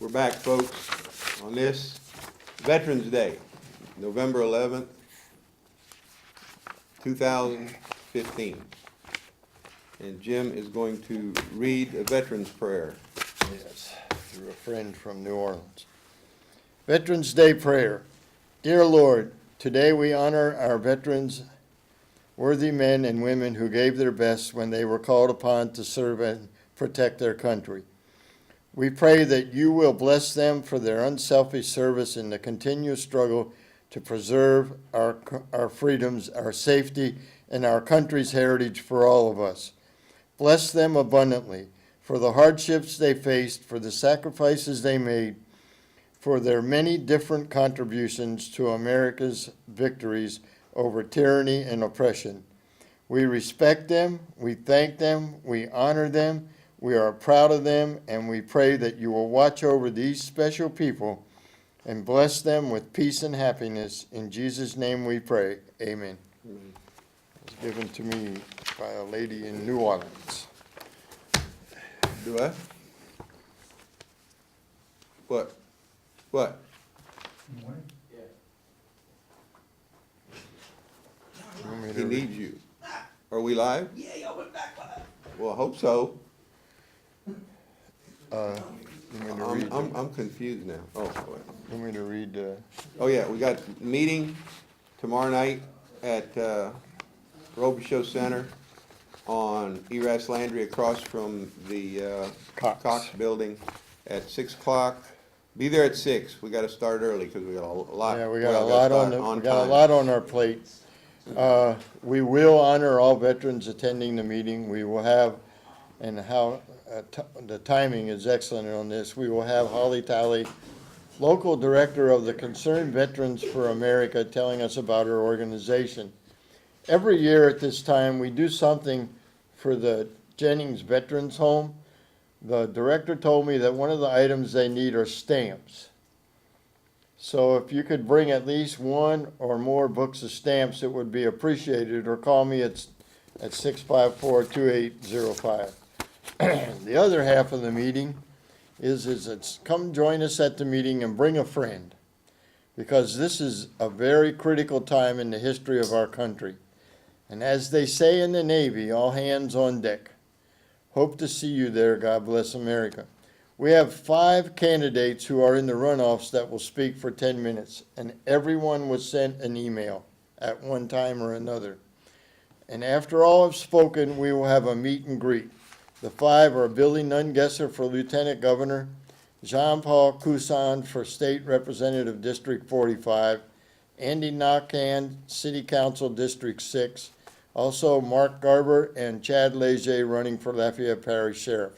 We're back, folks, on this Veterans Day, November 11th, 2015. And Jim is going to read a veterans prayer. Yes, through a friend from New Orleans. Veterans Day prayer. Dear Lord, today we honor our veterans, worthy men and women who gave their best when they were called upon to serve and protect their country. We pray that you will bless them for their unselfish service in the continuous struggle to preserve our freedoms, our safety, and our country's heritage for all of us. Bless them abundantly for the hardships they faced, for the sacrifices they made, for their many different contributions to America's victories over tyranny and oppression. We respect them, we thank them, we honor them, we are proud of them, and we pray that you will watch over these special people and bless them with peace and happiness. In Jesus' name we pray. Amen. Amen. It was given to me by a lady in New Orleans. Do I? What? What? You want me He to read? needs you. Are we live? Yeah, y'all went back live. Well, I hope so. You want me to read? I'm confused now. Oh, wait. You want me to read? Oh, yeah, we got a meeting tomorrow night at Robichaux Center on Eras Landry across from the Cox. building at 6 o'clock. Be there at 6. We got to start early because we got a lot. Yeah, we got well, a lot gotta on start we got a time. lot on our plate. We will honor all veterans attending the meeting. We will have, and how the timing is excellent on this. We will have Holly Talley, local director of the Concerned Veterans for America, telling us about her organization. Every year at this time, we do something for the Jennings Veterans Home. The director told me that one of the items they need are stamps. So if you could bring at least one or more books of stamps, it would be appreciated, or call me at 654-2805. The other half of the meeting is it's come join us at the meeting and bring a friend, because this is a very critical time in the history of our country. And as they say in the Navy, all hands on deck. Hope to see you there. God bless America. We have 5 candidates who are in the runoffs that will speak for 10 minutes, and everyone was sent an email at one time or another. And after all have spoken, we will have a meet and greet. The 5 are Billy Nungesser for Lieutenant Governor, Jean-Paul Cousin for State Representative District 45, Andy Nakhan, City Council District 6, also Mark Garber and Chad Leger running for Lafayette Parish Sheriff.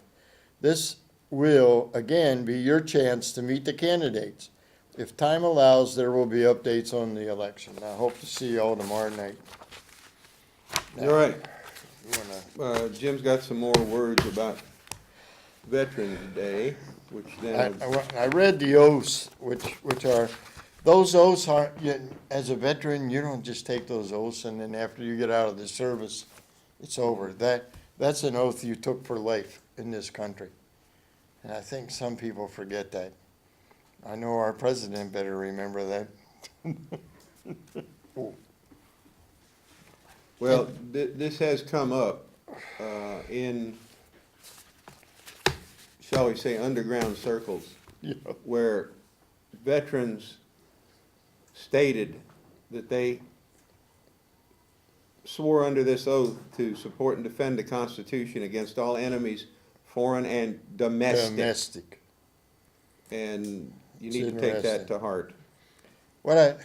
This will, again, be your chance to meet the candidates. If time allows, there will be updates on the election. I hope to see you all tomorrow night. All right. You wanna- Jim's got some more words about Veterans Day, which then, I read the oaths, which are, those oaths are, as a veteran, you don't just take those oaths and then after you get out of the service, it's over. That's an oath you took for life in this country. And I think some people forget that. I know our president better remember that. well, this has come up in, shall we say, underground circles, Yeah. where veterans stated that they swore under this oath to support and defend the Constitution against all enemies, foreign and domestic. And you It's need to take that interesting. to heart. What I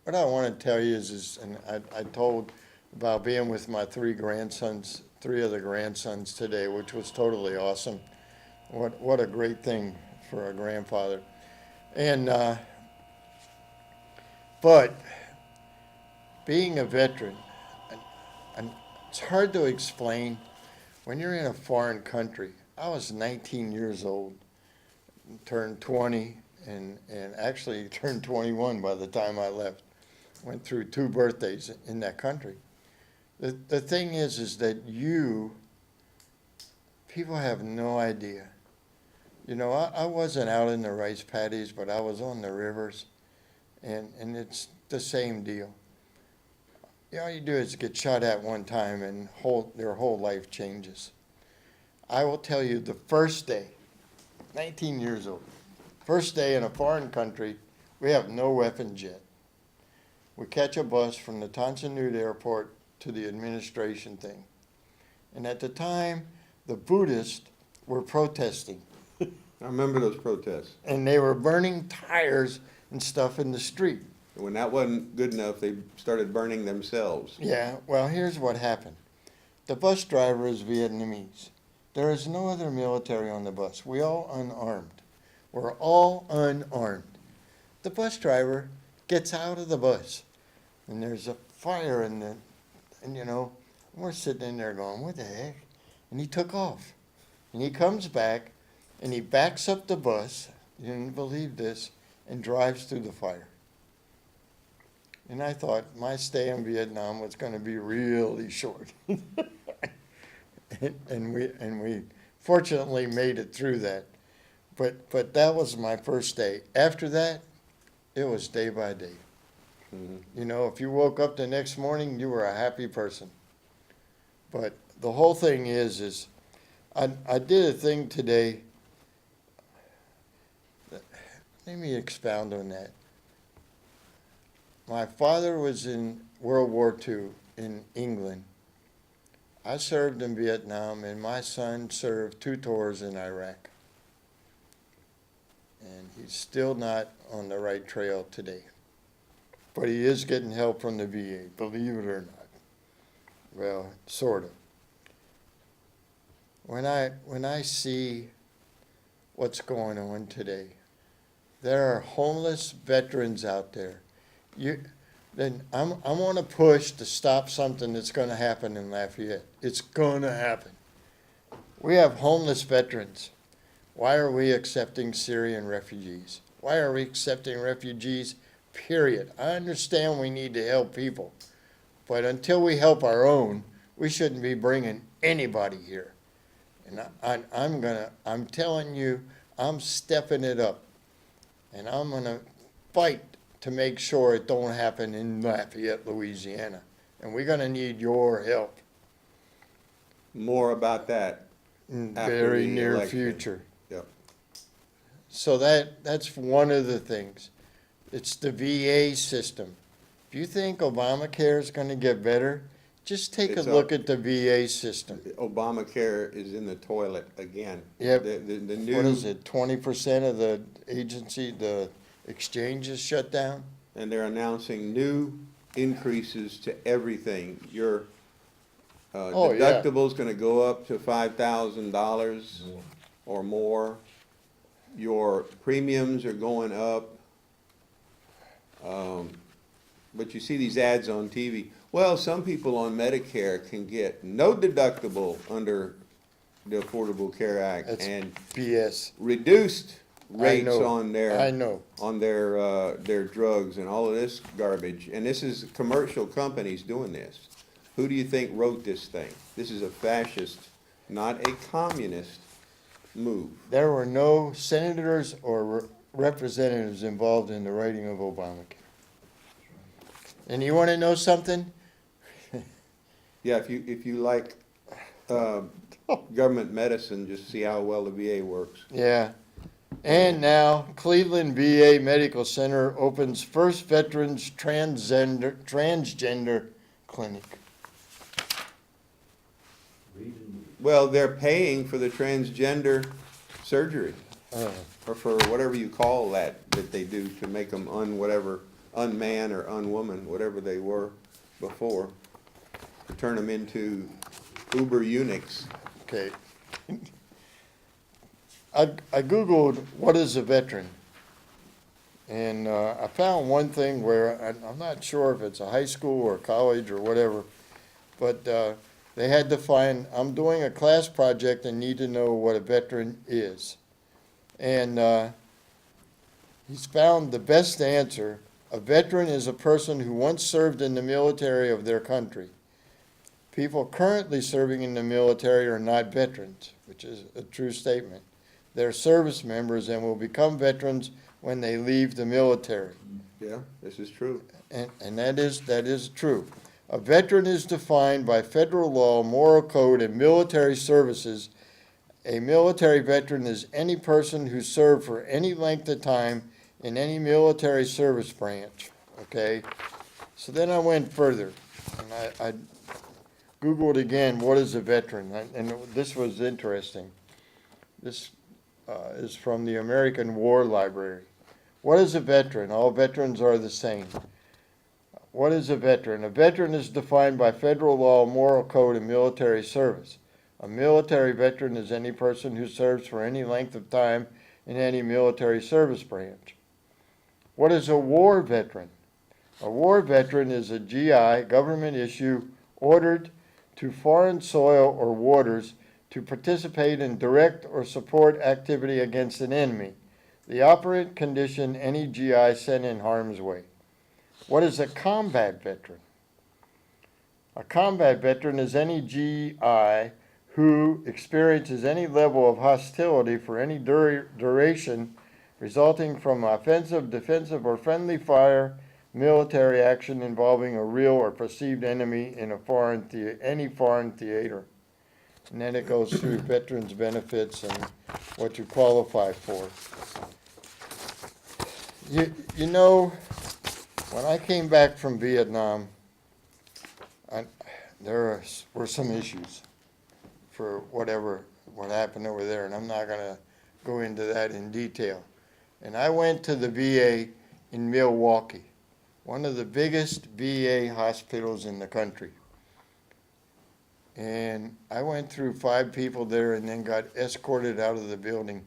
want to tell you is, and I told about being with my 3 of the grandsons today, which was totally awesome. What a great thing for a grandfather. And, but being a veteran, and it's hard to explain when you're in a foreign country. I was 19 years old, turned 20, and actually turned 21 by the time I left. Went through 2 birthdays in that country. The thing is that people have no idea. You know, I wasn't out in the rice paddies, but I was on the rivers, and it's the same deal. All you do is get shot at one time and their whole life changes. I will tell you, the first day, 19 years old, first day in a foreign country, we have no weapons yet. We catch a bus from the Tonsanute airport to the administration thing. And at the time, the Buddhists were protesting. I remember those protests. And they were burning tires and stuff in the street. When that wasn't good enough, they started burning themselves. Yeah, well, here's what happened. The bus driver is Vietnamese. There is no other military on the bus. We all unarmed. We're all unarmed. The bus driver gets out of the bus, and there's a fire and you know, we're sitting in there going, what the heck? And he took off. And he comes back, and he backs up the bus, you didn't believe this, and drives through the fire. And I thought my stay in Vietnam was going to be really short. and we fortunately made it through that. But that was my first day. After that, it was day by day. Mhm. You know, if you woke up the next morning, you were a happy person. But the whole thing is I did a thing today. Let me expound on that. My father was in World War II in England. I served in Vietnam, and my son served 2 tours in Iraq. And he's still not on the right trail today. But he is getting help from the VA, believe it or not. Well, sort of. When I see what's going on today, there are homeless veterans out there. Then I'm on a push to stop something that's going to happen in Lafayette. It's going to happen. We have homeless veterans. Why are we accepting Syrian refugees? Why are we accepting refugees? Period. I understand we need to help people, but until we help our own, we shouldn't be bringing anybody here. And I'm telling you, I'm stepping it up, and I'm gonna fight to make sure it don't happen in Lafayette, Louisiana. And we're gonna need your help More about that. in After very the near election. future. Yep. So that's one of the things. It's the VA system. If you think Obamacare is gonna get better, just take a It's look at the VA system. Obamacare is in the toilet again. Yep. The new. What is it, 20% of the agency, the exchange is shut down? And they're announcing new increases to everything. Your Oh, yeah. deductible's gonna go up to $5,000 or more. Your premiums are going up. But you see these ads on TV. Well, some people on Medicare can get no deductible under the Affordable Care Act That's and BS. reduced rates know. on I know. their drugs and all of this garbage. And this is commercial companies doing this. Who do you think wrote this thing? This is a fascist, not a communist move. There were no senators or representatives involved in the writing of Obamacare. And you want to know something? Yeah, if you like government medicine, just see how well the VA works. Yeah. And now Cleveland VA Medical Center opens first veterans transgender clinic. Well, they're paying for the transgender surgery, or for whatever you call that they do to make them unman or unwoman, whatever they were before, to turn them into uber eunuchs. Okay. I Googled, what is a veteran? And I found one thing where, I'm not sure if it's a high school or college or whatever, but they had to find, I'm doing a class project and need to know what a veteran is. And he's found the best answer. A veteran is a person who once served in the military of their country. People currently serving in the military are not veterans, which is a true statement. They're service members and will become veterans when they leave the military. Yeah, this is true. And that is true. A veteran is defined by federal law, moral code, and military services. A military veteran is any person who served for any length of time in any military service branch, okay? So then I went further, and I Googled again, what is a veteran? And this was interesting. This is from the American War Library. What is a veteran? All veterans are the same. What is a veteran? A veteran is defined by federal law, moral code, and military service. A military veteran is any person who serves for any length of time in any military service branch. What is a war veteran? A war veteran is a GI, government issue, ordered to foreign soil or waters to participate in direct or support activity against an enemy. The operant condition any GI sent in harm's way. What is a combat veteran? A combat veteran is any GI who experiences any level of hostility for any duration resulting from offensive, defensive, or friendly fire, military action involving a real or perceived enemy in any foreign theater. And then it goes through veterans benefits and what you qualify for. You know, when I came back from Vietnam, there were some issues for what happened over there, and I'm not going to go into that in detail. And I went to the VA in Milwaukee, one of the biggest VA hospitals in the country. And I went through 5 people there and then got escorted out of the building.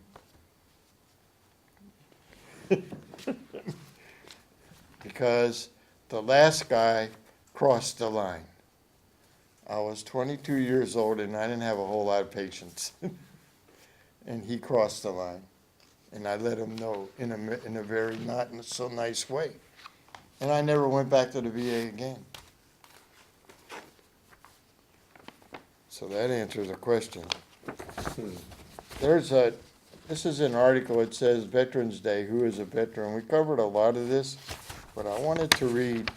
Because the last guy crossed the line. I was 22 years old and I didn't have a whole lot of patience. And he crossed the line. And I let him know in a very not so nice way. And I never went back to the VA again. So that answers the question. This is an article, it says Veterans Day, who is a veteran? We covered a lot of this, but I wanted to read.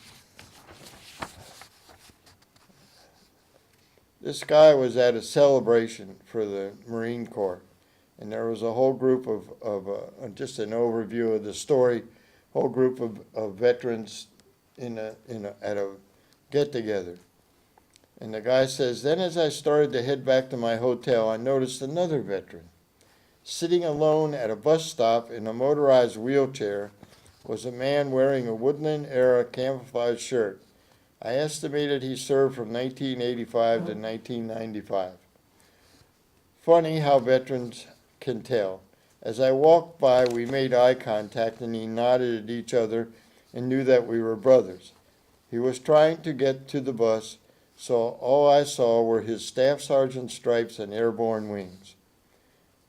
This guy was at a celebration for the Marine Corps, and there was a whole group of just an overview of the story, whole group of veterans at a get-together. And the guy says, then as I started to head back to my hotel, I noticed another veteran. Sitting alone at a bus stop in a motorized wheelchair was a man wearing a woodland-era camouflage shirt. I estimated he served from 1985 to 1995. Funny how veterans can tell. As I walked by, we made eye contact and he nodded at each other and knew that we were brothers. He was trying to get to the bus, so all I saw were his staff sergeant stripes and airborne wings.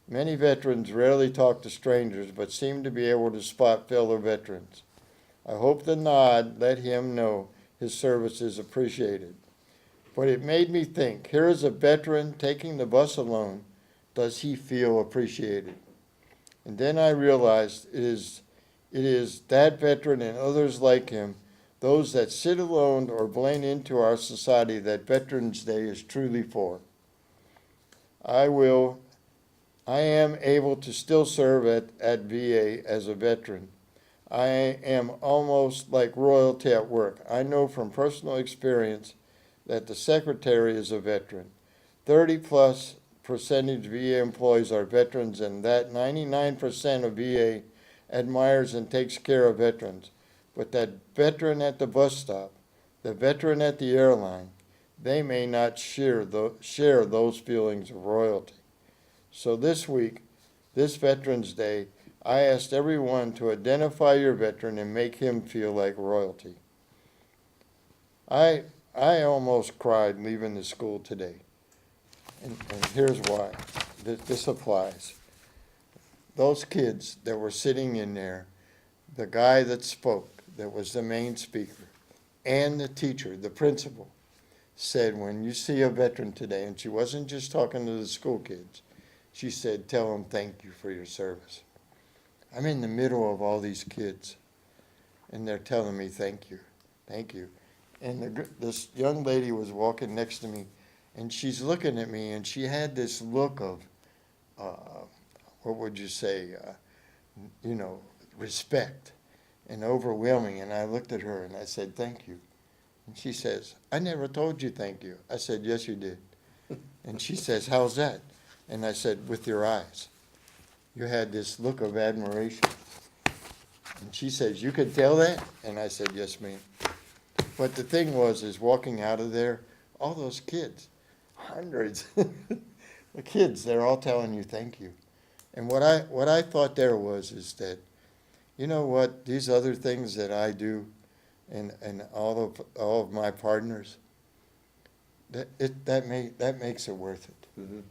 Many veterans rarely talk to strangers, but seem to be able to spot fellow veterans. I hope the nod let him know his service is appreciated. But it made me think, here is a veteran taking the bus alone. Does he feel appreciated? And then I realized it is that veteran and others like him, those that sit alone or blend into our society, that Veterans Day is truly for. I am able to still serve at VA as a veteran. I am almost like royalty at work. I know from personal experience that the secretary is a veteran. 30+ percentage VA employees are veterans, and that 99% of VA admires and takes care of veterans. But that veteran at the bus stop, the veteran at the airline, they may not share those feelings of royalty. So this week, this Veterans Day, I asked everyone to identify your veteran and make him feel like royalty. I almost cried leaving the school today. And here's why. This applies. Those kids that were sitting in there, the guy that spoke, that was the main speaker, and the teacher, the principal, said, when you see a veteran today, and she wasn't just talking to the school kids, she said, tell them thank you for your service. I'm in the middle of all these kids, and they're telling me thank you, thank you. And this young lady was walking next to me, and she's looking at me, and she had this look of, what would you say, respect and overwhelming. And I looked at her and I said, thank you. And she says, I never told you thank you. I said, yes, you did. And she says, how's that? And I said, with your eyes. You had this look of admiration. And she says, you could tell that? And I said, yes, ma'am. But the thing was, is walking out of there, all those kids, hundreds, the kids, they're all telling you thank you. And what I thought there was is that, you know what, these other things that I do and all of my partners, that makes it worth it. Mm-hmm.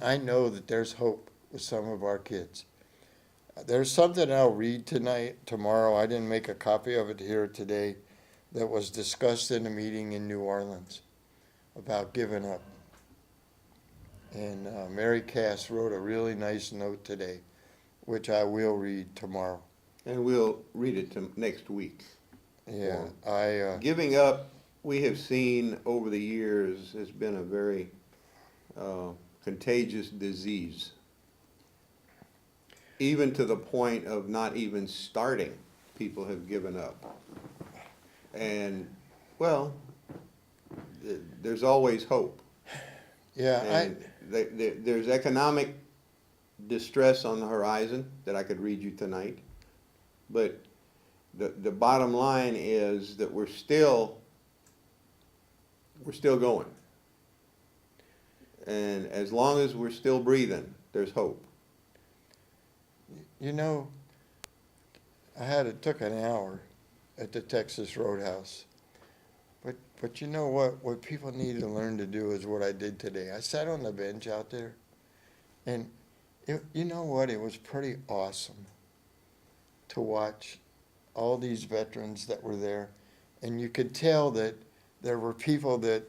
I know that there's hope with some of our kids. There's something I'll read tomorrow. I didn't make a copy of it here today, that was discussed in a meeting in New Orleans about giving up. And Mary Cass wrote a really nice note today, which I will read tomorrow. And we'll read it next week. Yeah, Giving up, we have seen over the years, has been a very contagious disease. Even to the point of not even starting, people have given up. And, well, there's always hope. yeah, And there's economic distress on the horizon that I could read you tonight. But the bottom line is that we're still going. And as long as we're still breathing, there's hope. you know, it took an hour at the Texas Roadhouse. But you know what people need to learn to do is what I did today. I sat on the bench out there, and you know what, it was pretty awesome to watch all these veterans that were there. And you could tell that there were people that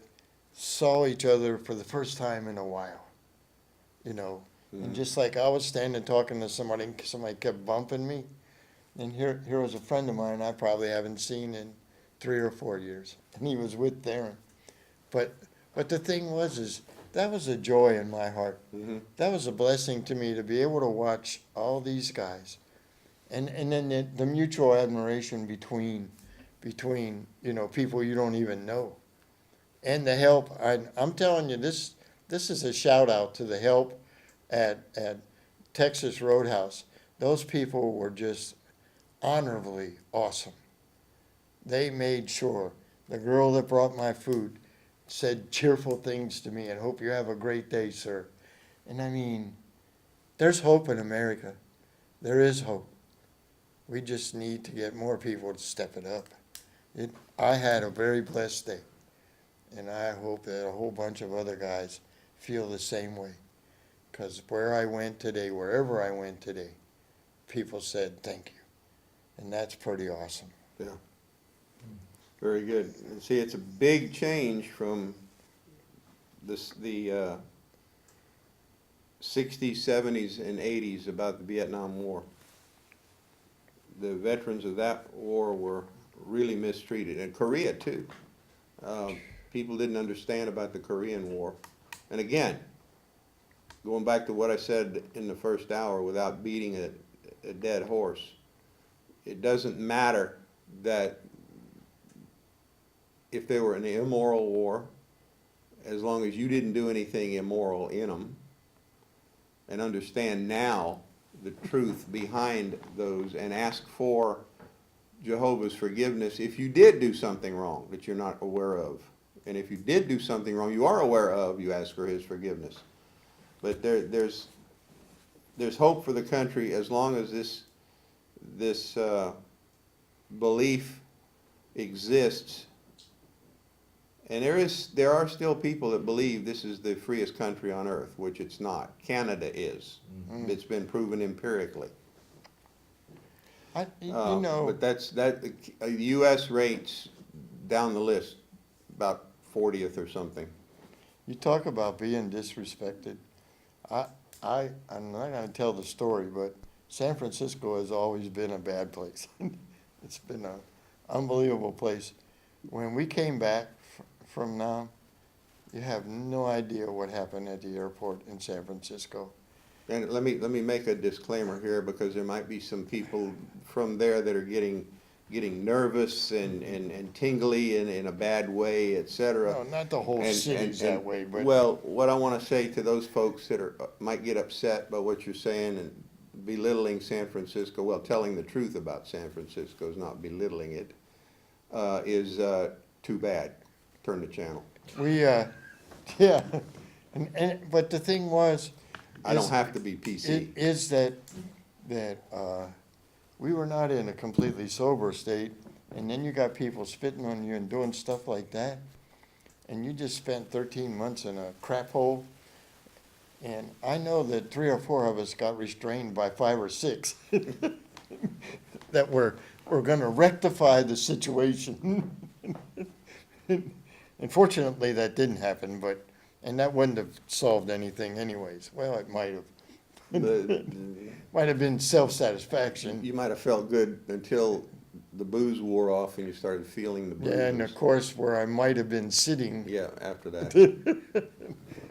saw each other for the first time in a while, Mm-hmm. And just like I was standing talking to somebody, and somebody kept bumping me. And here was a friend of mine I probably haven't seen in 3 or 4 years, and he was with Darren. But the thing is that was a joy in my heart. Mm-hmm. That was a blessing to me to be able to watch all these guys, and then the mutual admiration between people you don't even know, and the help. I'm telling you, this is a shout out to the help at Texas Roadhouse. Those people were just honorably awesome. They made sure. The girl that brought my food said cheerful things to me, and hope you have a great day, sir. And I mean, there's hope in America. There is hope. We just need to get more people to step it up. I had a very blessed day, and I hope that a whole bunch of other guys feel the same way. Because wherever I went today, people said thank you. And that's pretty awesome. Yeah. Very good. And see, it's a big change from the 60s, 70s, and 80s about the Vietnam War. The veterans of that war were really mistreated, and Korea too. People didn't understand about the Korean War. And again, going back to what I said in the first hour, without beating a dead horse, it doesn't matter that if they were an immoral war, as long as you didn't do anything immoral in them, and understand now the truth behind those, and ask for Jehovah's forgiveness if you did do something wrong that you're not aware of. And if you did do something wrong you are aware of, you ask for his forgiveness. But there's hope for the country as long as this belief exists. And there are still people that believe this is the freest country on earth, which it's not. Canada is. Mm-hmm. It's been proven empirically. But the U.S. rates down the list about 40th or something. You talk about being disrespected. I'm not gonna tell the story, but San Francisco has always been a bad place. It's been an unbelievable place. When we came back from Nam, you have no idea what happened at the airport in San Francisco. And let me make a disclaimer here, because there might be some people from there that are getting nervous and tingly in a bad way, et cetera. No, not the whole And- city's and- that way, but. Well, what I want to say to those folks that might get upset by what you're saying and belittling San Francisco, well, telling the truth about San Francisco is not belittling it, is too bad. Turn the channel. We, yeah, but the thing was. I don't have to be PC. Is that we were not in a completely sober state, and then you got people spitting on you and doing stuff like that, and you just spent 13 months in a crap hole. And I know that 3 or 4 of us got restrained by 5 or 6 that were gonna rectify the situation. Unfortunately, that didn't happen, and that wouldn't have solved anything anyways. Well, it might have. Might have been self-satisfaction. You might have felt good until the booze wore off and you started feeling the booze. Yeah, and of course, where I might have been sitting, Yeah, after that.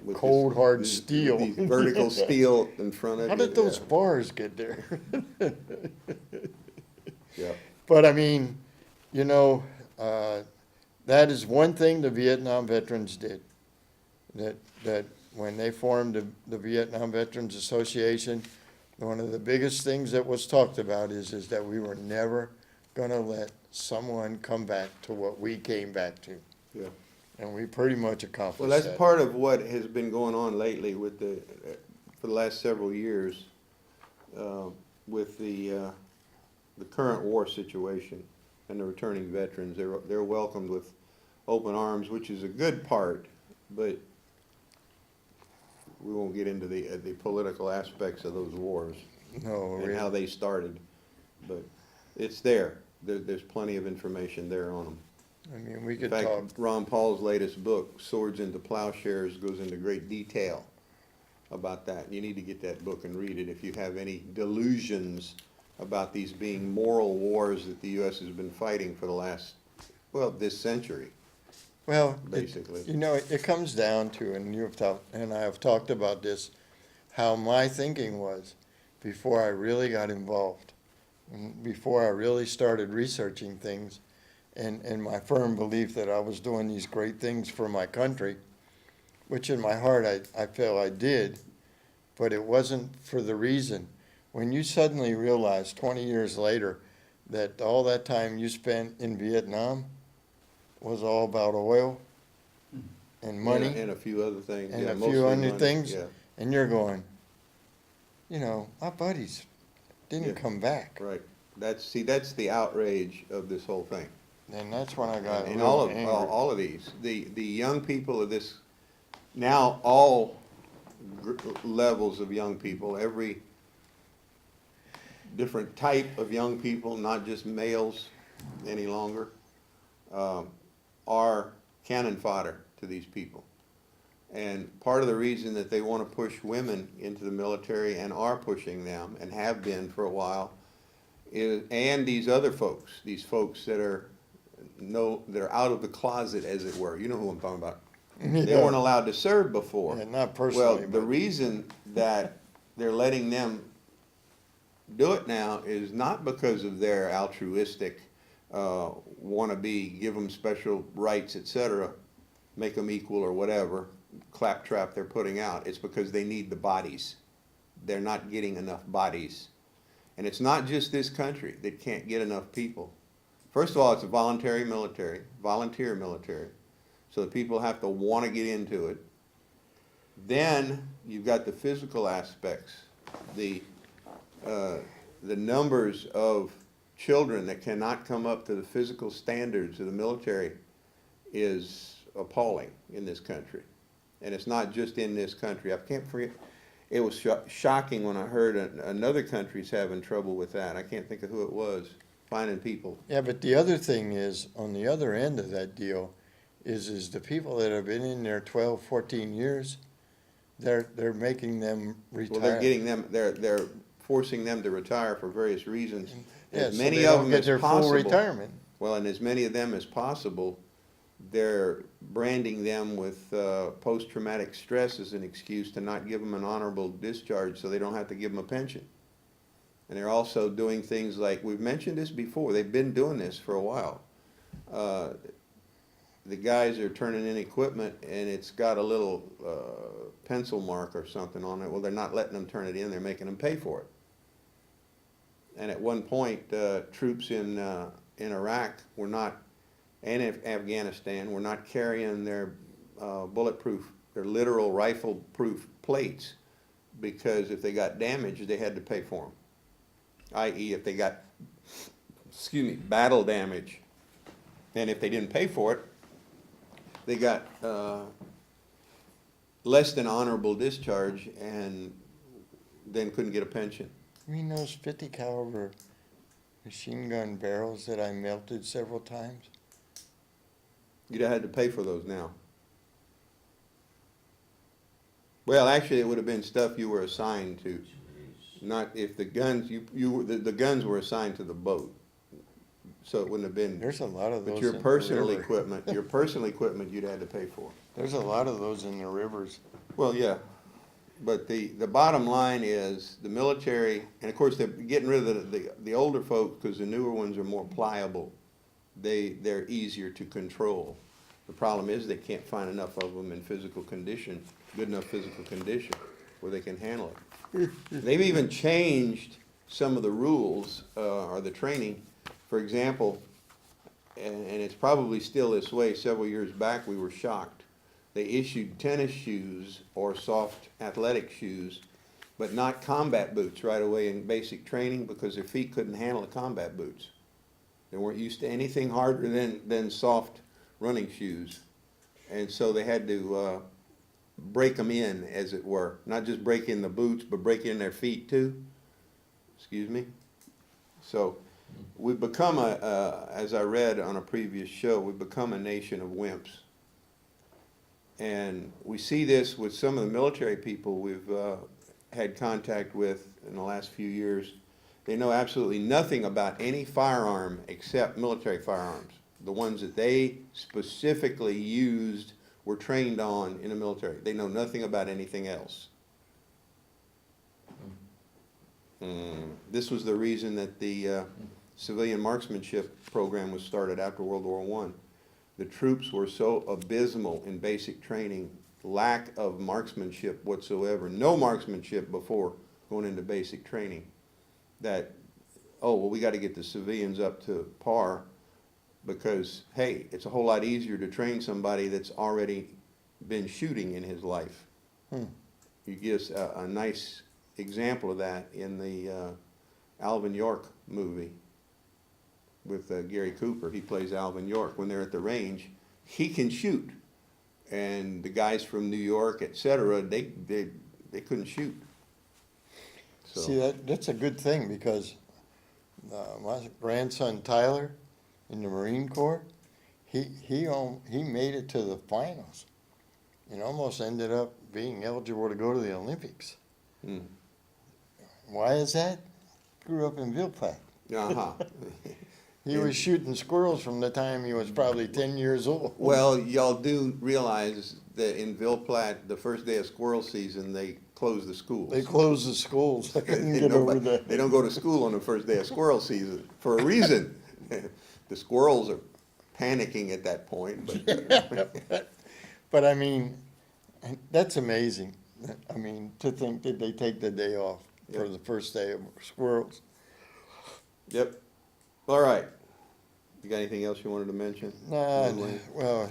With cold, this- hard these- steel. These vertical steel in front of you. How did those yeah. bars get there? Yeah. But I mean, you know, that is one thing the Vietnam veterans did. That when they formed the Vietnam Veterans Association, one of the biggest things that was talked about is that we were never gonna let someone come back to what we came back to. Yeah. And we pretty much accomplished Well, that. that's part of what has been going on lately with for the last several years, with the current war situation and the returning veterans. They're welcomed with open arms, which is a good part, but we won't get into the political aspects of those wars No, and really. how they started. But it's there. There's plenty of information there on them. I mean, we In could fact, talk, Ron Paul's latest book, Swords into Plowshares, goes into great detail about that. You need to get that book and read it if you have any delusions about these being moral wars that the U.S. has been fighting for the last, well, this century. well, Basically. you know, it comes down to, and I have talked about this, how my thinking was before I really got involved, and before I really started researching things, and my firm belief that I was doing these great things for my country, which in my heart I felt I did, but it wasn't for the reason. When you suddenly realize 20 years later that all that time you spent in Vietnam was all about oil and money, And a few other things. and Yeah, a few mostly other money, things. Yeah, and you're going, you know, my buddies didn't Yeah. come back. right. That's the outrage of this whole thing. And that's when I got And real all angry. of these, the young people of this, now all levels of young people, every different type of young people, not just males any longer, are cannon fodder to these people. And part of the reason that they want to push women into the military and are pushing them and have been for a while is, and these other folks, these folks that are out of the closet, as it were. You know who I'm talking about. They Yeah. weren't allowed to serve before. Yeah, not personally, Well, the but- reason that they're letting them do it now is not because of their altruistic, want to give them special rights, et cetera, make them equal or whatever, claptrap they're putting out. It's because they need the bodies. They're not getting enough bodies. And it's not just this country that can't get enough people. First of all, it's a volunteer military, so the people have to want to get into it. Then you've got the physical aspects, the numbers of children that cannot come up to the physical standards of the military is appalling in this country. And it's not just in this country. I can't forget, it was shocking when I heard another country's having trouble with that. I can't think of who it was, finding people. Yeah, but the other thing is, on the other end of that deal, is the people that have been in there 12, 14 years, they're making them retire. Well, they're getting them, they're forcing them to retire for various reasons. Yeah, As so many they of don't them get as their full possible. retirement. Well, and as many of them as possible, they're branding them with post-traumatic stress as an excuse to not give them an honorable discharge so they don't have to give them a pension. And they're also doing things like, we've mentioned this before, they've been doing this for a while. The guys are turning in equipment and it's got a little pencil mark or something on it. Well, they're not letting them turn it in, they're making them pay for it. And at one point, troops in Iraq were not, and in Afghanistan, were not carrying their bulletproof, their literal rifle-proof plates, because if they got damaged, they had to pay for them. I.e., if they got, battle damage, and if they didn't pay for it, they got less than honorable discharge and then couldn't get a pension. You mean those 50 caliber machine gun barrels that I melted several times? You'd have had to pay for those now. Well, actually, it would have been stuff you were assigned to. Not if the guns, the guns were assigned to the boat. So it wouldn't have been. There's a lot of those. But your in the personal river. equipment, your personal equipment you'd had to pay for. There's a lot of those in the rivers. Well, yeah. But the bottom line is the military, and of course they're getting rid of the older folks because the newer ones are more pliable. They're easier to control. The problem is they can't find enough of them in physical condition, good enough physical condition where they can handle it. They've even changed some of the rules or the training. For example, and it's probably still this way, several years back we were shocked. They issued tennis shoes or soft athletic shoes, but not combat boots right away in basic training because their feet couldn't handle the combat boots. They weren't used to anything harder than soft running shoes. And so they had to break them in, as it were. Not just break in the boots, but break in their feet too. Excuse me? So we've become, as I read on a previous show, we've become a nation of wimps. And we see this with some of the military people we've had contact with in the last few years. They know absolutely nothing about any firearm except military firearms. The ones that they specifically used, were trained on in the military. They know nothing about anything else. This was the reason that the civilian marksmanship program was started after World War I. The troops were so abysmal in basic training, lack of marksmanship whatsoever, no marksmanship before going into basic training, that, oh, well, we got to get the civilians up to par because, hey, it's a whole lot easier to train somebody that's already been shooting in his life. You get us a nice example of that in the Alvin York movie with Gary Cooper. He plays Alvin York. When they're at the range, he can shoot. And the guys from New York, et cetera, they couldn't shoot. So. See, that's a good thing because my grandson Tyler in the Marine Corps, he made it to the finals and almost ended up being eligible to go to the Olympics. Why is that? Grew up in Villeplat. He was shooting squirrels from the time he was probably 10 years old. Well, y'all do realize that in Villeplat, the first day of squirrel season, they close the schools. They closed the schools. I couldn't get over that. They don't go to school on the first day of squirrel season for a reason. The squirrels are panicking at that point. But I mean, that's amazing. I mean, to think that they take the day off for the first day of squirrels. Yep. All right. You got anything else you wanted to mention? Nah, well,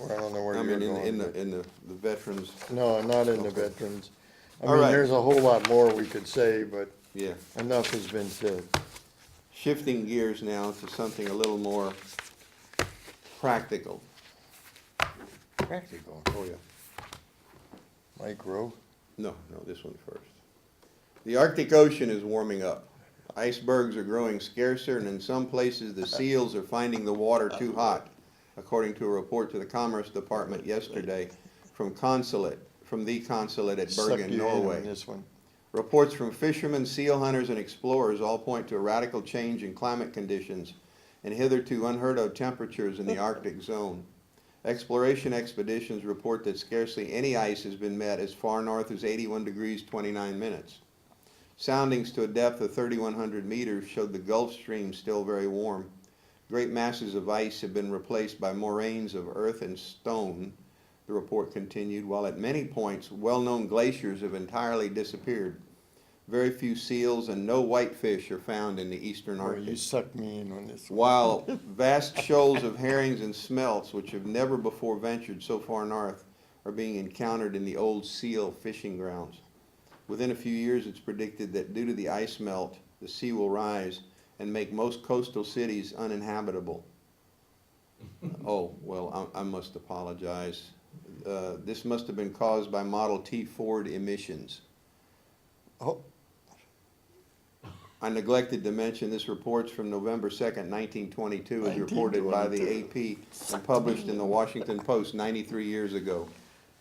I don't know where I you're mean, going. in the veterans. No, not in the veterans. I All mean, right. there's a whole lot more we could say, but Yeah. enough has been said. Shifting gears now to something a little more practical. Practical. Oh, yeah. Micro. No, this one first. The Arctic Ocean is warming up. Icebergs are growing scarcer, and in some places the seals are finding the water too hot. according to a report to the Commerce Department yesterday from the consulate at Suck Bergen, you in on Norway. this one. Reports from fishermen, seal hunters, and explorers all point to a radical change in climate conditions and hitherto unheard of temperatures in the Arctic zone. Exploration expeditions report that scarcely any ice has been met as far north as 81 degrees 29 minutes. Soundings to a depth of 3,100 meters showed the Gulf Stream still very warm. Great masses of ice have been replaced by moraines of earth and stone, the report continued, while at many points well-known glaciers have entirely disappeared. Very few seals and no whitefish are found in the eastern Boy, Arctic. you sucked me in on this one. While vast shoals of herrings and smelts, which have never before ventured so far north, are being encountered in the old seal fishing grounds. Within a few years, it's predicted that due to the ice melt, the sea will rise and make most coastal cities uninhabitable. Oh, well, I must apologize. This must have been caused by Model T Ford emissions. Oh, I neglected to mention this report's from November 2nd, 1922, as reported by the AP and published in the Washington Post 93 years ago.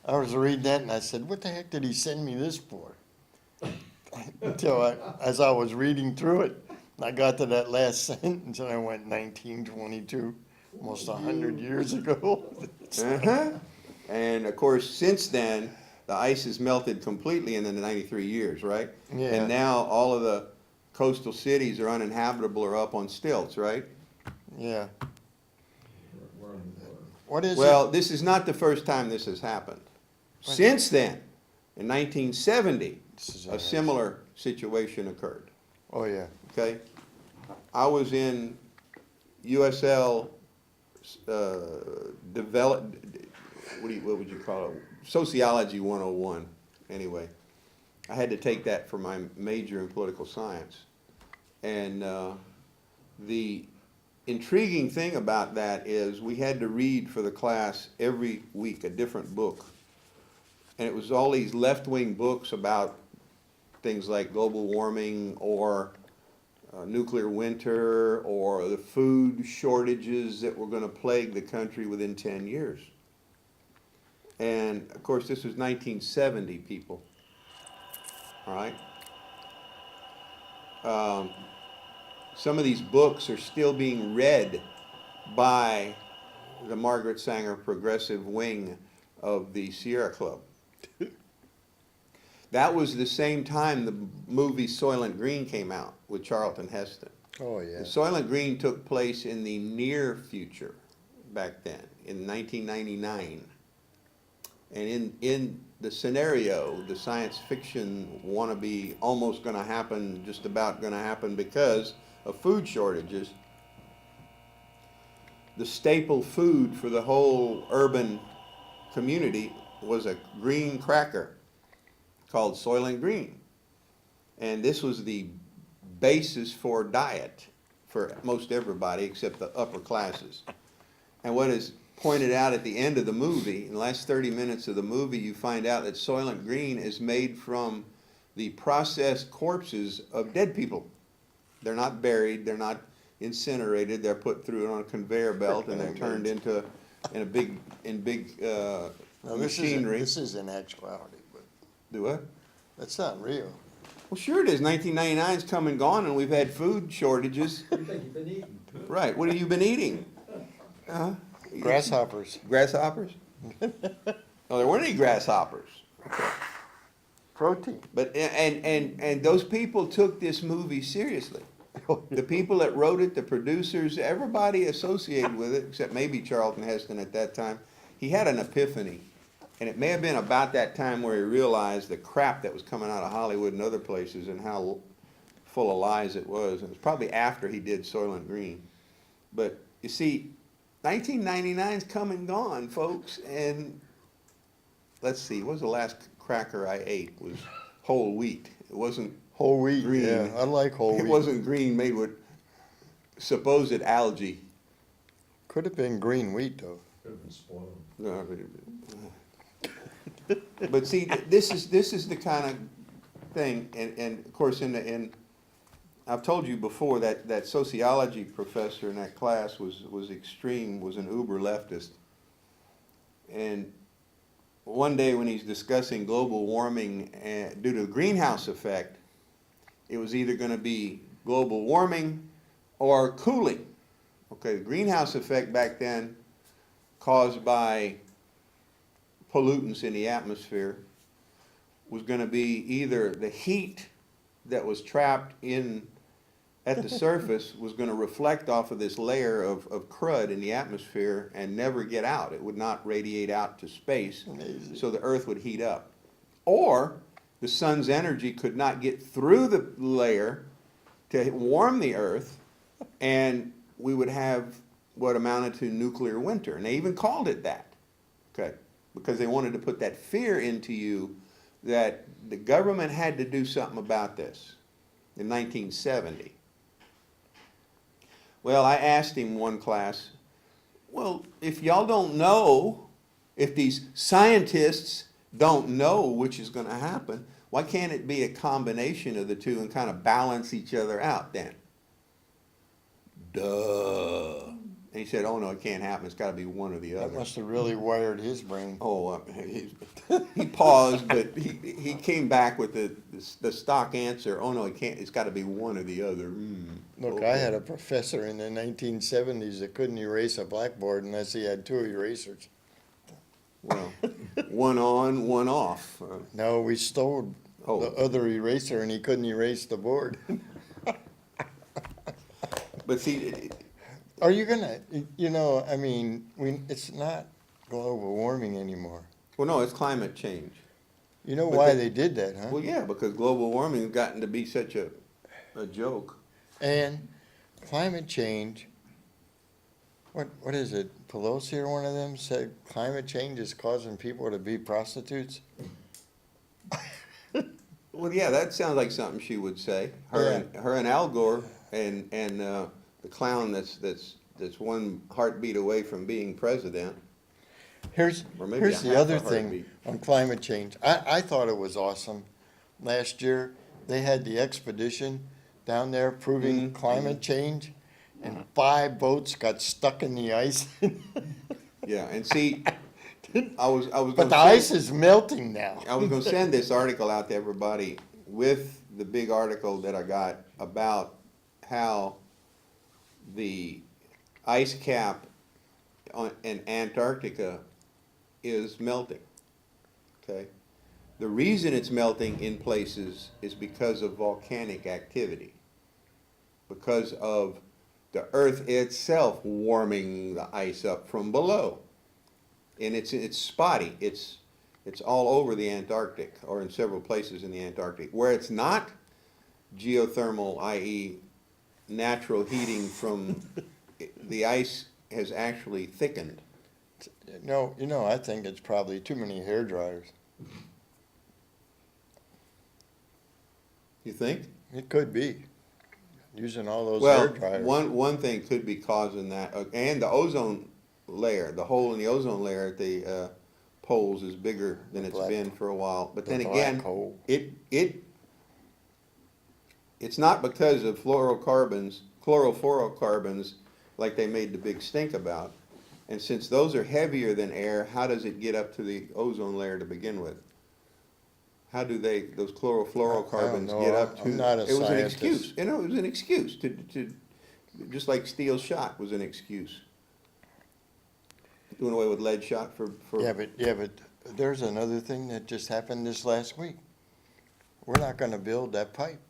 I was reading that and I said, what the heck did he send me this for? Until as I was reading through it, I got to that last sentence and I went 1922, almost 100 years ago. Uh-huh. And of course, since then, the ice has melted completely in the 93 years, right? Yeah. And now all of the coastal cities are uninhabitable or up on stilts, right? Yeah. What is Well, this is not the first time this has happened. Since then, in 1970, a similar situation occurred, it? Oh, yeah. okay? I was in USL what would you call it? Sociology 101, anyway. I had to take that for my major in political science. And the intriguing thing about that is we had to read for the class every week a different book. And it was all these left-wing books about things like global warming or nuclear winter or the food shortages that were going to plague the country within 10 years. And of course, this was 1970, people. All right? Some of these books are still being read by the Margaret Sanger progressive wing of the Sierra Club. That was the same time the movie Soylent Green came out with Charlton Heston. Oh, yeah. And Soylent Green took place in the near future back then, in 1999. And in the scenario, the science fiction wannabe almost going to happen, just about going to happen because of food shortages, the staple food for the whole urban community was a green cracker called Soylent Green. And this was the basis for diet for most everybody except the upper classes. And what is pointed out at the end of the movie, in the last 30 minutes of the movie, you find out that Soylent Green is made from the processed corpses of dead people. They're not buried, they're not incinerated, they're put through on a conveyor belt and they're turned into big Now, machinery. This is in actuality, but Do what? that's not real. Well, sure it is. 1999's come and gone and we've had food shortages. What do you think you've been eating? Right, what have you been eating? Grasshoppers. Grasshoppers? No, there weren't any grasshoppers. Protein. But, and those people took this movie seriously. The people that wrote it, the producers, everybody associated with it, except maybe Charlton Heston at that time, he had an epiphany. And it may have been about that time where he realized the crap that was coming out of Hollywood and other places and how full of lies it was. And it was probably after he did Soylent Green. But you see, 1999's come and gone, folks. And let's see, what was the last cracker I ate? It was whole wheat. It wasn't Whole wheat. green. Yeah, I like whole wheat. It wasn't green made with supposed algae. Could have been green wheat, though. Could have been spoiled. No, but see, this is the kind of thing, and of course, I've told you before that that sociology professor in that class was extreme, was an uber leftist. And one day when he's discussing global warming due to the greenhouse effect, it was either going to be global warming or cooling. Okay, the greenhouse effect back then caused by pollutants in the atmosphere was going to be either the heat that was trapped in at the surface was going to reflect off of this layer of crud in the atmosphere and never get out. It would not radiate out to space. Amazing. So the earth would heat up. Or the sun's energy could not get through the layer to warm the earth, and we would have what amounted to nuclear winter. And they even called it that, okay, because they wanted to put that fear into you that the government had to do something about this in 1970. Well, I asked him one class, well, if y'all don't know, if these scientists don't know which is going to happen, why can't it be a combination of the two and kind of balance each other out then? Duh. And he said, oh no, it can't happen. It's got to be one or the That other. must have really wired his brain. Oh, he paused, but he came back with the stock answer. Oh no, it can't. It's got to be one or the other. Look, Okay. I had a professor in the 1970s that couldn't erase a blackboard unless he had 2 erasers. Well, one on, one off. No, we stole Oh. the other eraser and he couldn't erase the board. But see, Are you gonna, I mean, it's not global warming anymore. well, no, it's climate change. You know But why they- they did that, huh? Well, yeah, because global warming has gotten to be such a joke. And climate change, what is it, Pelosi or one of them said climate change is causing people to be prostitutes? Well, yeah, that sounds like something she would say. Her and Al Gore and the clown that's one heartbeat away from being president. Here's Or maybe here's a the half other a thing heartbeat. on climate change. I thought it was awesome. Last year, they had the expedition down there proving climate change, and 5 boats got stuck in the ice. Yeah, and see, I was But gonna the ice is melting now. I was going to send this article out to everybody with the big article that I got about how the ice cap in Antarctica is melting. Okay? The reason it's melting in places is because of volcanic activity, because of the earth itself warming the ice up from below. And it's spotty. It's all over the Antarctic, or in several places in the Antarctic. Where it's not geothermal, i.e. natural heating from the ice has actually thickened. No, I think it's probably too many hair dryers. You think? It could be, using all those hair Well, dryers. one thing could be causing that, and the ozone layer, the hole in the ozone layer at the poles is bigger than it's Black- been for a while. But the then black again, hole. it's not because of chlorofluorocarbons, like they made the big stink about. And since those are heavier than air, how does it get up to the ozone layer to begin with? How do those chlorofluorocarbons know. get up to? I'm not a It was an scientist. excuse. It was an excuse to just like steel shot was an excuse. Doing away with lead shot for. Yeah, but there's another thing that just happened this last week. We're not gonna build that pipe.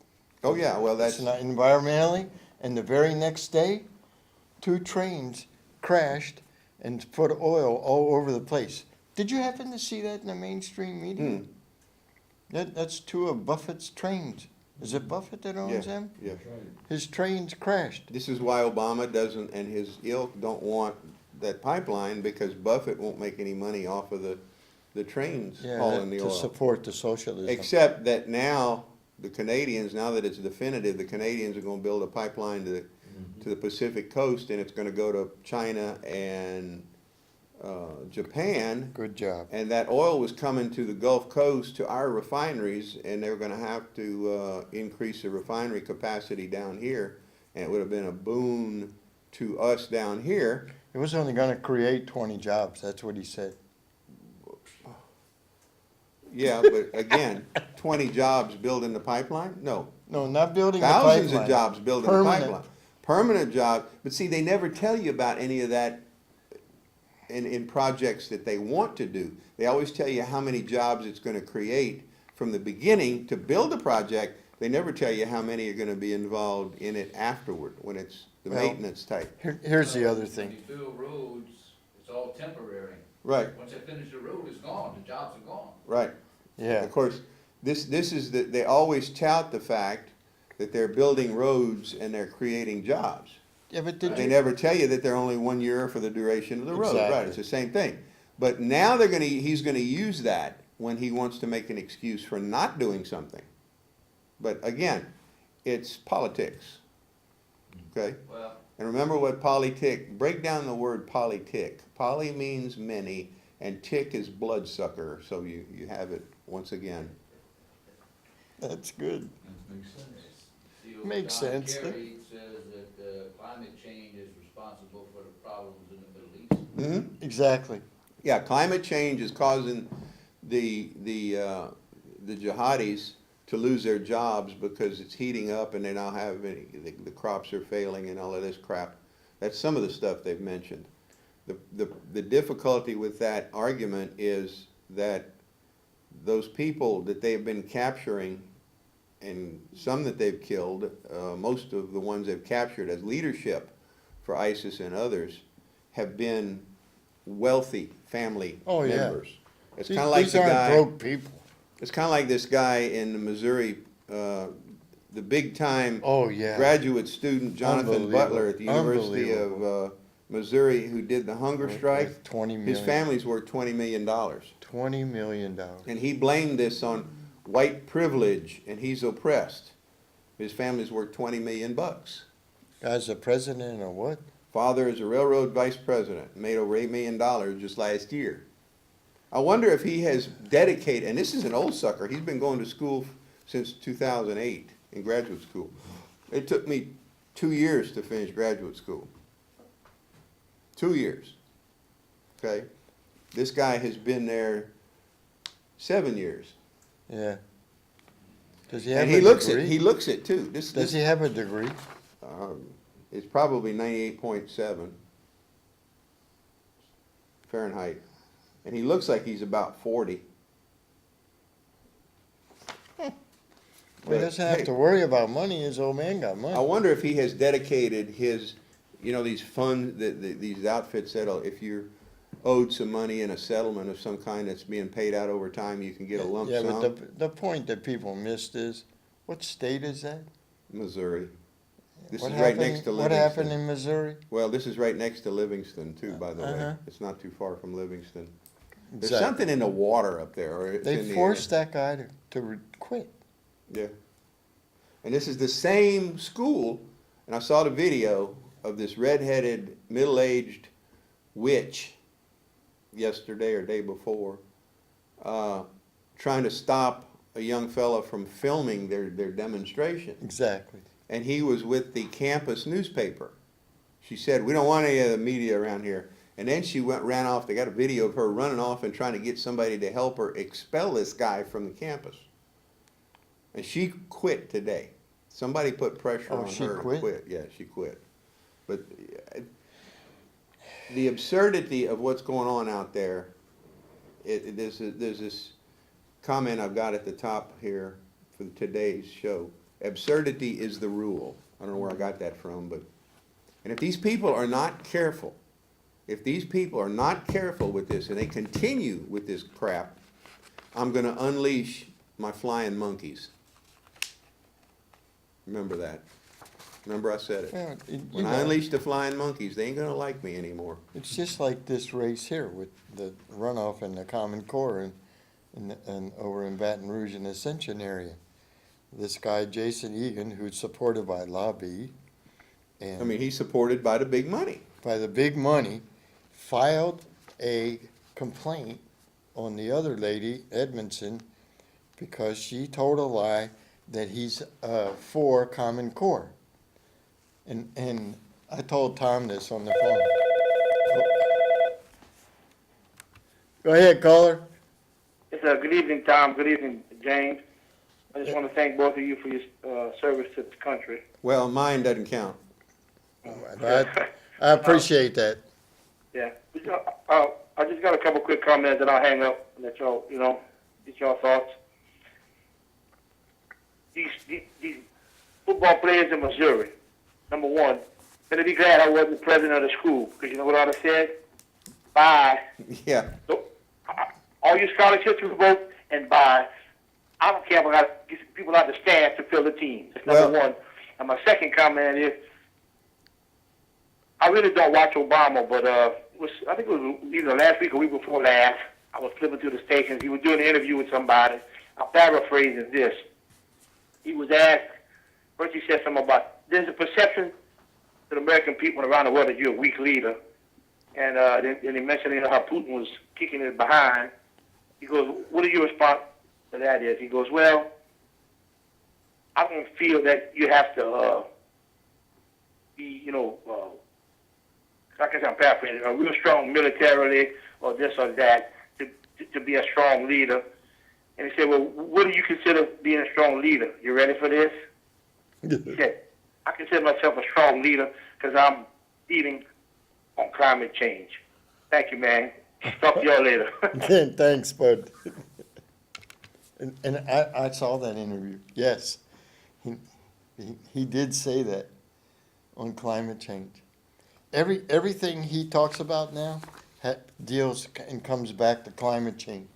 Oh, yeah, well, It's that's, not environmentally, and the very next day, 2 trains crashed and put oil all over the place. Did you happen to see that in the mainstream media? That's 2 of Buffett's trains. Is it Buffett that owns yeah, them? yeah. His trains crashed. This is why Obama doesn't, and his ilk don't want that pipeline, because Buffett won't make any money off of the trains hauling the To oil. support the socialism. Except that now, the Canadians, now that it's definitive, the Canadians are gonna build a pipeline to the Pacific coast, and it's gonna go to China and Japan, Good job. and that oil was coming to the Gulf Coast to our refineries, and they were gonna have to increase the refinery capacity down here, and it would have been a boon to us down here. It was only gonna create 20 jobs, that's what he said. Yeah, but again, 20 jobs building the pipeline? No. No, not building a pipeline. Thousands of jobs building the Permanent. pipeline. Permanent jobs, but see, they never tell you about any of that in projects that they want to do. They always tell you how many jobs it's gonna create from the beginning to build a project. They never tell you how many are gonna be involved in it afterward, when it's the Well, maintenance type. Here's the other When thing. you build roads, it's all temporary. Right, Once they finish the road, it's gone, the jobs are gone. right. Yeah, Of course, this is they always tout the fact that they're building roads and they're creating jobs. yeah, but did They you, never tell you that they're only 1 year for the duration of the road, right, Exactly. it's the same thing. But now he's gonna use that when he wants to make an excuse for not doing something. But again, it's politics, okay? Well, And remember what break down the word politic. Poly means many, and tick is bloodsucker, so you have it once again. that's good. see, Makes John sense. Kerry says that climate change is responsible for the problems in the Middle East. Mhm. Exactly. Yeah, climate change is causing the jihadis to lose their jobs because it's heating up and they now have the crops are failing and all of this crap. That's some of the stuff they've mentioned. The difficulty with that argument is that those people that they've been capturing, and some that they've killed, most of the ones they've captured as leadership for ISIS and others, have been wealthy family Oh, yeah. members. It's kind of like These the aren't guy. broke people. It's kind of like this guy in Missouri, the big time Oh, yeah. graduate student Jonathan Unbelievable. Butler at the University of Missouri, who did the hunger strike. With 20 His million. family's worth $20 million. $20 million. And he blamed this on white privilege, and he's oppressed. His family's worth 20 million bucks. Guy's a president or what? Father is a railroad vice president, made over $8 million just last year. I wonder if he has dedicated, and this is an old sucker, he's been going to school since 2008, in graduate school. It took me 2 years to finish graduate school. 2 years, okay? This guy has been there 7 years. Yeah. Does he have And a he looks degree? it, he looks it too. Does he have a degree? It's probably 98.7 Fahrenheit. And he looks like he's about 40. Well, But, he doesn't have hey, to worry about money. His old man got money. I wonder if he has dedicated his, these funds, these outfits that if you're owed some money in a settlement of some kind that's being paid out over time, you can get a lump Yeah, sum. but the point that people missed is, what state is that? Missouri. This What is right happened- next to What happened Livingston. in Missouri? Well, this is right next to Livingston too, by the way. Uh-huh. It's not too far from Livingston. There's Exactly. something in the water up there, or it's in They the forced air. that guy to quit. Yeah. And this is the same school, and I saw the video of this redheaded, middle-aged witch yesterday or day before, trying to stop a young fella from filming their demonstration. Exactly. And he was with the campus newspaper. She said, "We don't want any of the media around here." And then she ran off. They got a video of her running off and trying to get somebody to help her expel this guy from the campus. And she quit today. Somebody put pressure Oh, on she her quit? to quit. Yeah, she quit. But the absurdity of what's going on out there, there's this comment I've got at the top here for today's show. Absurdity is the rule. I don't know where I got that from, but, and if these people are not careful, with this and they continue with this crap, I'm gonna unleash my flying monkeys. Remember that. Remember I said it. Yeah, When I unleash the flying monkeys, they ain't gonna like me anymore. it's just like this race here with the runoff in the Common Core and over in Baton Rouge in the Ascension area. This guy, Jason Egan, who's supported by lobby I and mean, he's supported by the big money. by the big money, filed a complaint on the other lady, Edmondson, because she told a lie that he's for Common Core. And I told Tom this on the phone. Go ahead, caller. Yes, good evening, Tom. Good evening, James. I just want to thank both of you for your service to the country. Well, mine doesn't count. I appreciate that. Yeah. I just got a couple quick comments, and I'll hang up and let y'all, get y'all thoughts. These football players in Missouri, number one, better be glad I wasn't president of the school, because you know what I would have said? Bye. Yeah. So, all your scholarships will vote and bye. I don't care if I got to get people out the staff to fill the team. That's number one. And my second comment is, I really don't watch Obama, but I think it was either last week or week before last. I was flipping through the stations. He was doing an interview with somebody. I'm paraphrasing this. He was asked, first he said something about, there's a perception to the American people around the world that you're a weak leader. And then he mentioned how Putin was kicking his behind. He goes, what are your response to that is? He goes, well, I don't feel that you have to be, like I said, I'm paraphrasing, a real strong militarily or this or that to be a strong leader. And he said, well, what do you consider being a strong leader? You ready for this? He said, I consider myself a strong leader because I'm leading on climate change. Thank you, man. Talk to y'all later. Thanks, bud. And I saw that interview. Yes, he did say that on climate change. Everything he talks about now deals and comes back to climate change.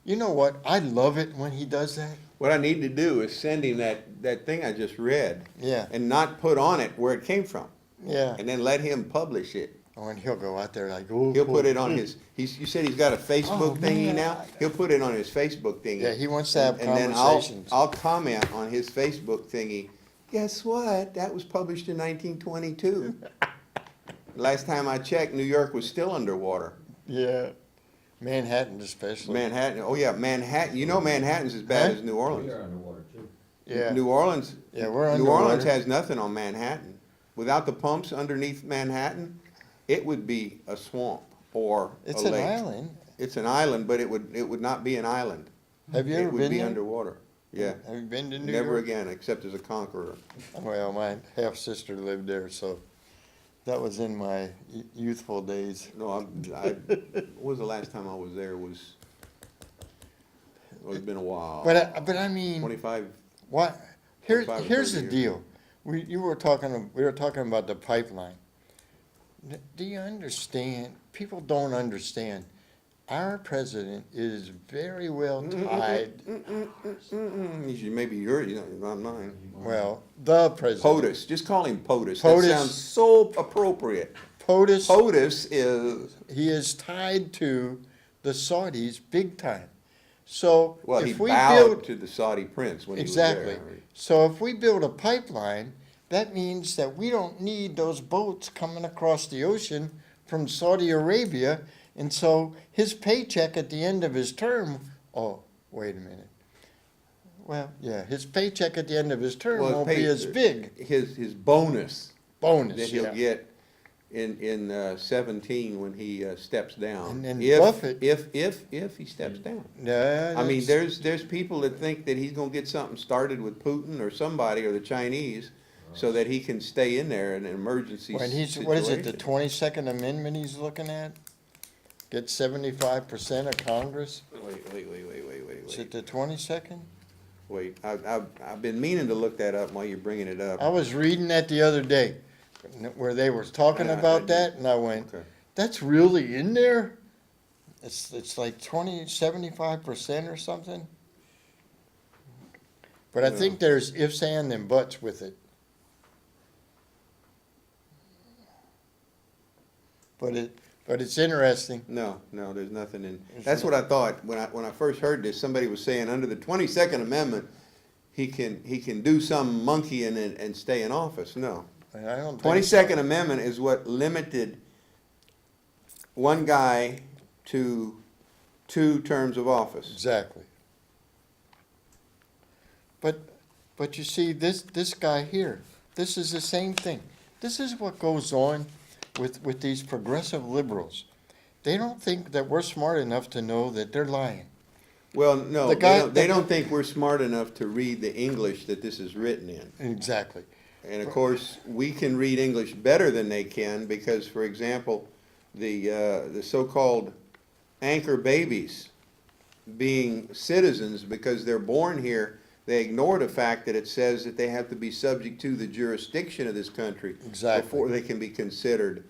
You know what? I love it when he does that. What I need to do is send him that thing I just read. Yeah. And not put on it where it came from. Yeah. And then let him publish it. Oh, and he'll go out there like, oh. He'll put it on his, you said he's got a Facebook thingy man. now? He'll put it on his Facebook thingy. Yeah, he wants to have And then conversations. I'll comment on his Facebook thingy, guess what? That was published in 1922. Last time I checked, New York was still underwater. Yeah. Manhattan especially. Manhattan, oh yeah, Manhattan, Manhattan's as bad as New Orleans. We are underwater too. Yeah. New Orleans, Yeah, we're New Orleans underwater. has nothing on Manhattan. Without the pumps underneath Manhattan, it would be a swamp or a It's lake. an island. It's an island, but it would not be an island. Have you ever It would been be there? underwater. Yeah. Have you been to New Never York? again, except as a conqueror. Well, my half-sister lived there, so that was in my youthful days. No, what was the last time I was there it's been a while. But I mean, 25, what, 25 or here's the 30 years. deal. We were talking about the pipeline. Do you understand? People don't understand. Our president is very well tied. maybe yours, not mine. Well, the president. POTUS, just call him POTUS. POTUS. That sounds so appropriate. POTUS. POTUS is, He is tied to the Saudis big time. So well, he if we bowed build to the Saudi prince when exactly, he was there. so if we build a pipeline, that means that we don't need those boats coming across the ocean from Saudi Arabia. And so his paycheck at the end of his term, oh, wait a minute. Well, yeah, his paycheck at the end of his term Well, won't be as big. His bonus Bonus, that he'll yeah. get in 17 when he steps down. And then if, Buffett- if he steps down. Yeah, I mean, that's- there's people that think that he's gonna get something started with Putin or somebody or the Chinese so that he can stay in there in an emergency when situation. what is it, the 22nd Amendment he's looking at? Get 75% of Congress? Wait. Is it the 22nd? Wait, I've been meaning to look that up while you're bringing it up. I was reading that the other day, where they were talking Yeah, about I- that, and I went, Okay. that's really in there? It's like 75% or something? But I think there's ifs, and, and buts with it. But it's interesting. No, there's nothing in, that's what I thought, when I first heard this, somebody was saying, under the 22nd Amendment, he can do some monkeying and stay in office. No, I don't think. 22nd Amendment is what limited one guy to 2 terms of office. Exactly. But you see, this guy here, this is the same thing. This is what goes on with these progressive liberals. They don't think that we're smart enough to know that they're lying. Well, no, The guy- they don't think we're smart enough to read the English that this is written in. Exactly. And of course, we can read English better than they can because, for example, the so-called anchor babies being citizens because they're born here, they ignore the fact that it says that they have to be subject to the jurisdiction of this country Exactly. before they can be considered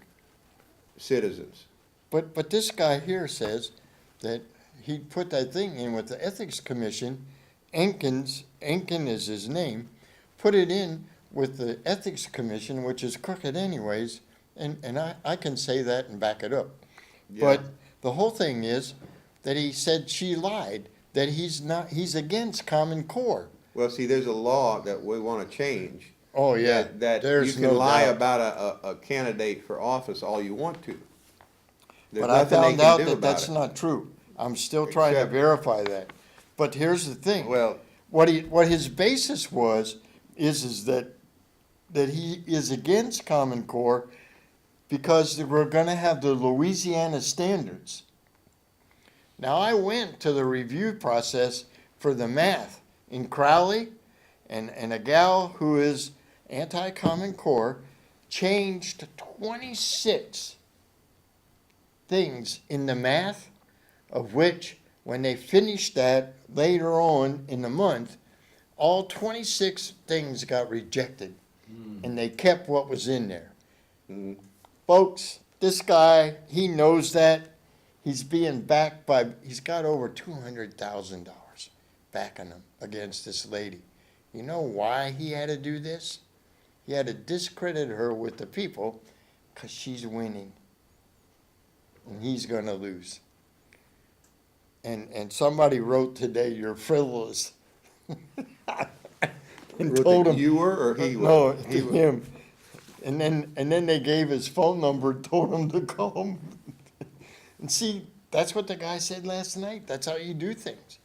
citizens. But this guy here says that he put that thing in with the Ethics Commission, Enkin is his name, put it in with the Ethics Commission, which is crooked anyways, and I can say that and back it up. But the whole thing is that he said she lied, that he's against Common Core. Well, see, there's a law that we want to change. Oh, yeah, That you there's can no lie doubt. about a candidate for office all you want to. There's But I nothing they found can out do that about that's it. not true. I'm still trying to Except- verify that. But here's the thing. Well, What his basis was is that he is against Common Core because we're gonna have the Louisiana standards. Now, I went to the review process for the math in Crowley, and a gal who is anti-Common Core changed 26 things in the math, of which, when they finished that later on in the month, all 26 things got rejected, and they kept what was in there. Mhm. Folks, this guy, he knows that. He's being backed by, he's got over $200,000 backing him against this lady. You know why he had to do this? He had to discredit her with the people because she's winning. And he's going to lose. And somebody wrote today, "You're frivolous." And told him, you were or he no, was? to him. And then they gave his phone number, told him to call him. And see, that's what the guy said last night. That's how you do things.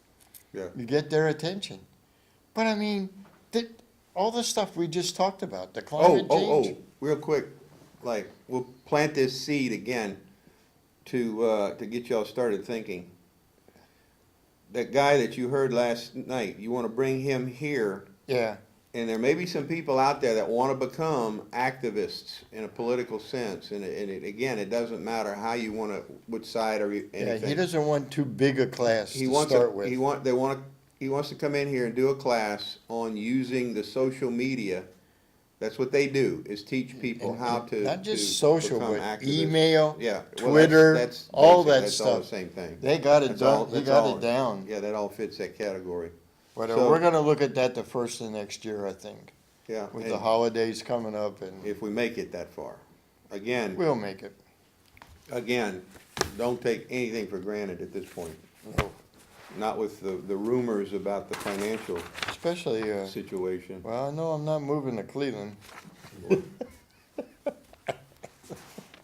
Yeah. You get their attention. But I mean, all the stuff we just talked about, the climate change. Real quick, like, we'll plant this seed again to get y'all started thinking. That guy that you heard last night, you want to bring him here, Yeah, and there may be some people out there that want to become activists in a political sense, and again, it doesn't matter how you want to, which side or anything. yeah, he doesn't want too big a class He to wants start with. he wants to come in here and do a class on using the social media. That's what they do, is teach people And- how and to not just to social, become but activists. email, Yeah, well, Twitter, that's all basic. that That's all the stuff. same thing. They got it That's all- done, he that's got all- it down. Yeah, that all fits that category. But So- we're gonna look at that the first of next year, I think, Yeah, with and the holidays coming up, and if we make it that far. Again, we'll make it. don't take anything for granted at this point. No. Not with the rumors about the financial Especially, situation. well, I know I'm not moving to Cleveland.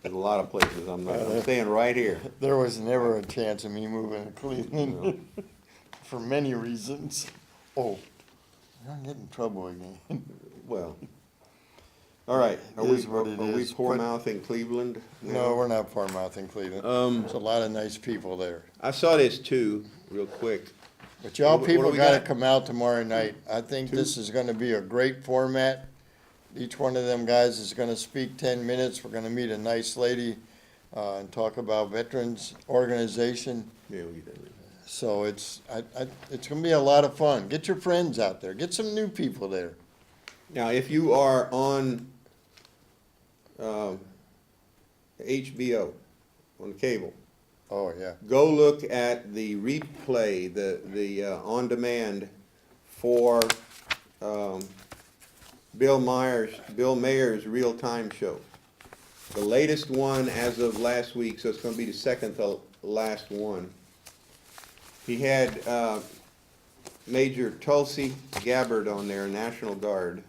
There's a lot of places I'm not, I'm staying right here. There was never a chance of me moving to Cleveland, for many reasons. Oh, I'm getting in trouble again. Well, all right. Are It we, is what it are we is, poor but- mouthing Cleveland? No, we're not poor mouthing Cleveland. There's a lot of nice people there. I saw this too, real quick. But y'all What do people we gotta got? come out tomorrow night. I think this is gonna be a great format. Each one of them guys is gonna speak 10 minutes. We're gonna meet a nice lady, and talk about veterans organization. Yeah, we did. So it's gonna be a lot of fun. Get your friends out there. Get some new people there. Now, if you are on HBO, on cable, Oh, yeah. go look at the replay, the on-demand for Bill Mayer's real-time show. The latest one as of last week, so it's gonna be the second to last one. He had Major Tulsi Gabbard on there, National Guard,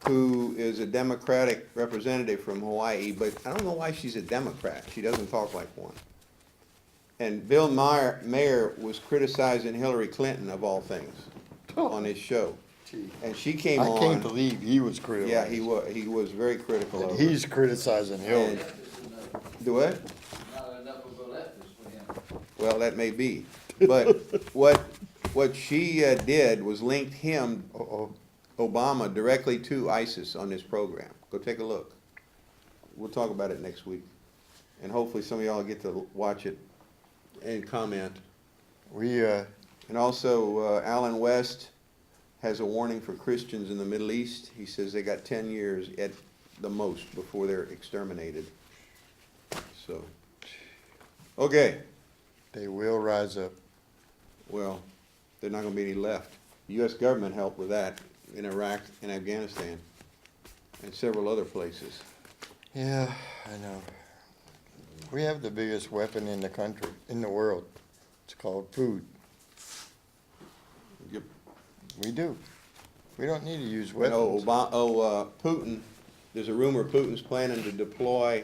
who is a Democratic representative from Hawaii, but I don't know why she's a Democrat. She doesn't talk like one. And Bill Mayer was criticizing Hillary Clinton, of all things, on his show. Gee. And she came I can't on, believe he was critical. yeah, he was very critical of And her. he's criticizing Hillary. And- Do what? Not enough of a leftist for him. Well, that may be. But what she did was linked him, Obama, directly to ISIS on this program. Go take a look. We'll talk about it next week. And hopefully some of y'all get to watch it and comment. We, And also, Alan West has a warning for Christians in the Middle East. He says they got 10 years at the most before they're exterminated. So, okay, they will rise up. well, there's not gonna be any left. The U.S. government helped with that in Iraq and Afghanistan and several other places. Yeah, I know. We have the biggest weapon in the country, in the world. It's called food. Yep. We do. We don't need to use Oh, weapons. Putin, there's a rumor Putin's planning to deploy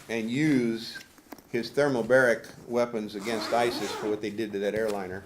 and use his thermobaric weapons against ISIS for what they did to that airliner.